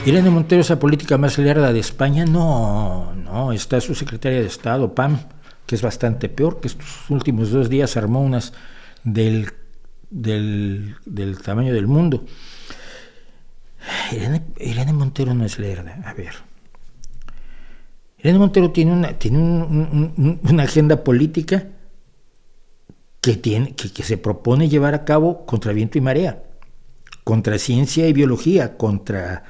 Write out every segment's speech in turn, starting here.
Irene Montero es la política más lerda de España. No, está su secretaria de Estado, Pam, que es bastante peor, que estos últimos 2 días armó unas del tamaño del mundo. Irene Montero no es lerda. A ver, Irene Montero tiene una agenda política que se propone llevar a cabo contra viento y marea, contra ciencia y biología, contra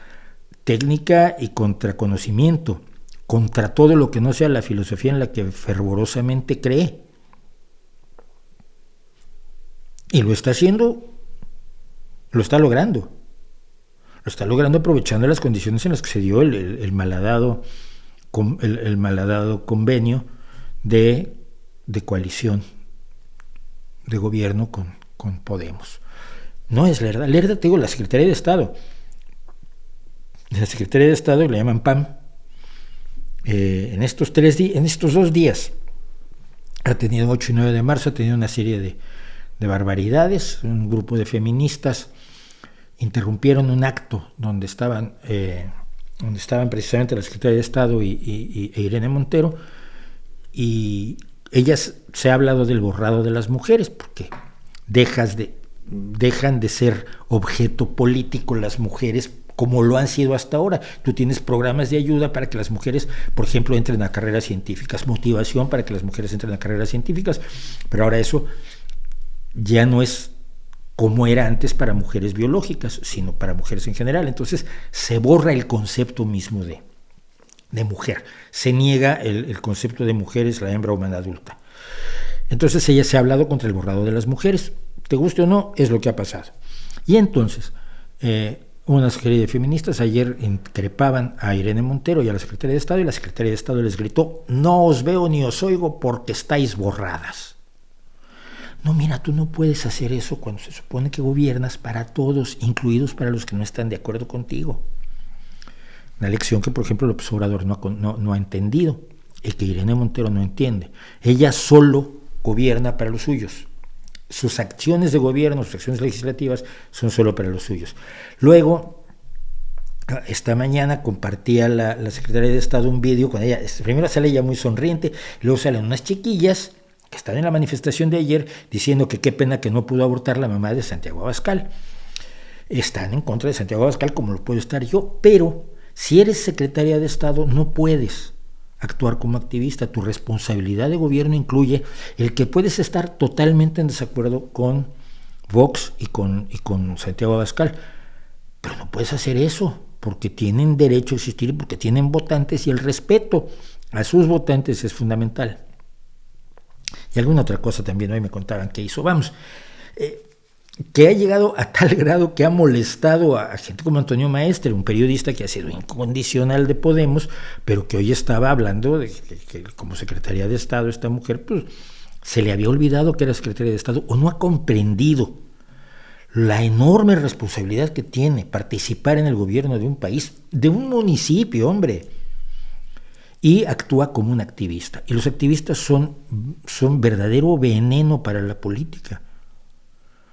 técnica y contra conocimiento, contra todo lo que no sea la filosofía en la que fervorosamente cree. Y lo está haciendo, lo está logrando aprovechando las condiciones en las que se dio el malhadado convenio de coalición de gobierno con Podemos. No es lerda, te digo, la Secretaría de Estado. La Secretaría de Estado le llaman PAM. En estos 2 días ha tenido 8 y 9 de marzo, ha tenido una serie de barbaridades. Un grupo de feministas interrumpieron un acto donde estaban precisamente la Secretaría de Estado e Irene Montero, y se ha hablado del borrado de las mujeres, porque dejan de ser objeto político las mujeres como lo han sido hasta ahora. Tú tienes programas de ayuda para que las mujeres, por ejemplo, entren a carreras científicas, motivación para que las mujeres entren a carreras científicas, pero ahora eso ya no es como era antes para mujeres biológicas, sino para mujeres en general. Entonces se borra el concepto mismo de mujer, se niega el concepto de mujer es la hembra humana adulta. Entonces ella se ha hablado contra el borrado de las mujeres, te guste o no, es lo que ha pasado. Y entonces una serie de feministas ayer increpaban a Irene Montero y a la Secretaría de Estado, y la Secretaría de Estado les gritó: no os veo ni os oigo porque estáis borradas. No, mira, tú no puedes hacer eso cuando se supone que gobiernas para todos, incluidos para los que no están de acuerdo contigo. Una lección que, por ejemplo, López Obrador no ha entendido, y que Irene Montero no entiende. Ella solo gobierna para los suyos. Sus acciones de gobierno, sus acciones legislativas son solo para los suyos. Luego, esta mañana compartía la Secretaría de Estado un vídeo con ella. Primero sale ella muy sonriente, luego salen unas chiquillas que están en la manifestación de ayer diciendo que qué pena que no pudo abortar la mamá de Santiago Abascal. Están en contra de Santiago Abascal, como lo puedo estar yo, pero si eres secretaria de Estado no puedes actuar como activista. Tu responsabilidad de gobierno incluye el que puedes estar totalmente en desacuerdo con Vox y con Santiago Abascal, pero no puedes hacer eso porque tienen derecho a existir, porque tienen votantes, y el respeto a sus votantes es fundamental. Y alguna otra cosa también hoy me contaban que hizo. Que ha llegado a tal grado que ha molestado a gente como Antonio Maestre, un periodista que ha sido incondicional de Podemos, pero que hoy estaba hablando de que como secretaria de Estado esta mujer, pues se le había olvidado que era secretaria de Estado, o no ha comprendido la enorme responsabilidad que tiene participar en el gobierno de un país, de un municipio, hombre, y actúa como un activista. Y los activistas son verdadero veneno para la política.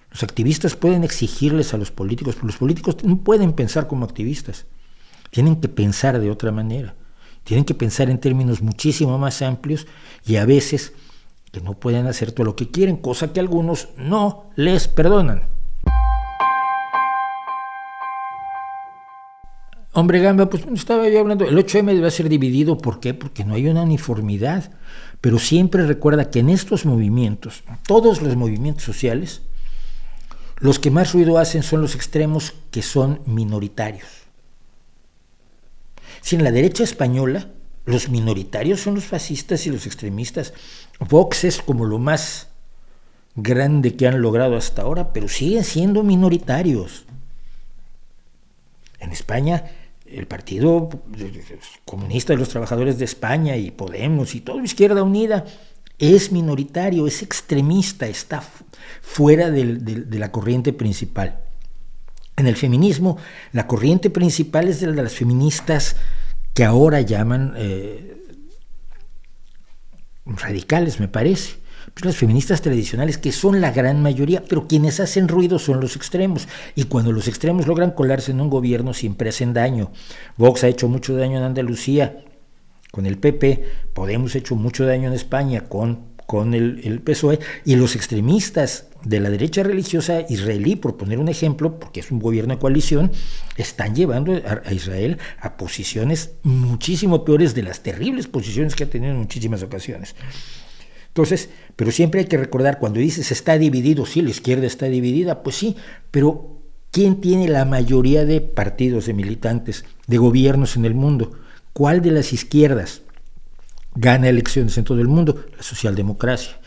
Los activistas pueden exigirles a los políticos, pero los políticos no pueden pensar como activistas. Tienen que pensar de otra manera. Tienen que pensar en términos muchísimo más amplios, y a veces que no pueden hacer todo lo que quieren, cosa que algunos no les perdonan. Hombre Gamba, pues estaba yo hablando, el 8M debe ser dividido. ¿Por qué? Porque no hay una uniformidad. Pero siempre recuerda que en estos movimientos, todos los movimientos sociales, los que más ruido hacen son los extremos, que son minoritarios. Si en la derecha española los minoritarios son los fascistas y los extremistas, Vox es como lo más grande que han logrado hasta ahora, pero siguen siendo minoritarios. En España, el Partido Comunista de los Trabajadores de España y Podemos y toda Izquierda Unida es minoritario, es extremista, está fuera de la corriente principal. En el feminismo, la corriente principal es la de las feministas que ahora llaman radicales, me parece. Pues las feministas tradicionales, que son la gran mayoría, pero quienes hacen ruido son los extremos. Y cuando los extremos logran colarse en un gobierno, siempre hacen daño. Vox ha hecho mucho daño en Andalucía con el PP, Podemos ha hecho mucho daño en España con el PSOE, y los extremistas de la derecha religiosa israelí, por poner un ejemplo, porque es un gobierno de coalición, están llevando a Israel a posiciones muchísimo peores de las terribles posiciones que ha tenido en muchísimas ocasiones. Entonces, pero siempre hay que recordar, cuando dices está dividido, sí, la izquierda está dividida, pues sí, pero ¿quién tiene la mayoría de partidos, de militantes, de gobiernos en el mundo? ¿Cuál de las izquierdas gana elecciones en todo el mundo? La socialdemocracia.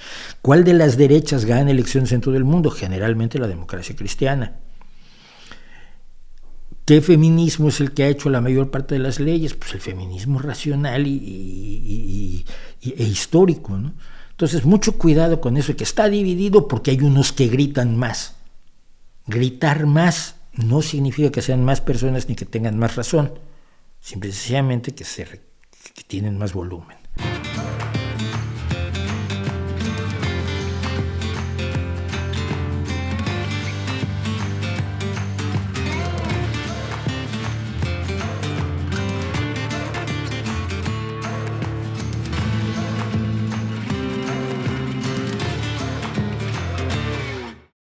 ¿Cuál de las derechas gana elecciones en todo el mundo? Generalmente la democracia cristiana. ¿Qué feminismo es el que ha hecho la mayor parte de las leyes? Pues el feminismo racional e histórico, ¿no? Entonces, mucho cuidado con eso, que está dividido porque hay unos que gritan más. Gritar más no significa que sean más personas ni que tengan más razón, simplemente que tienen más volumen.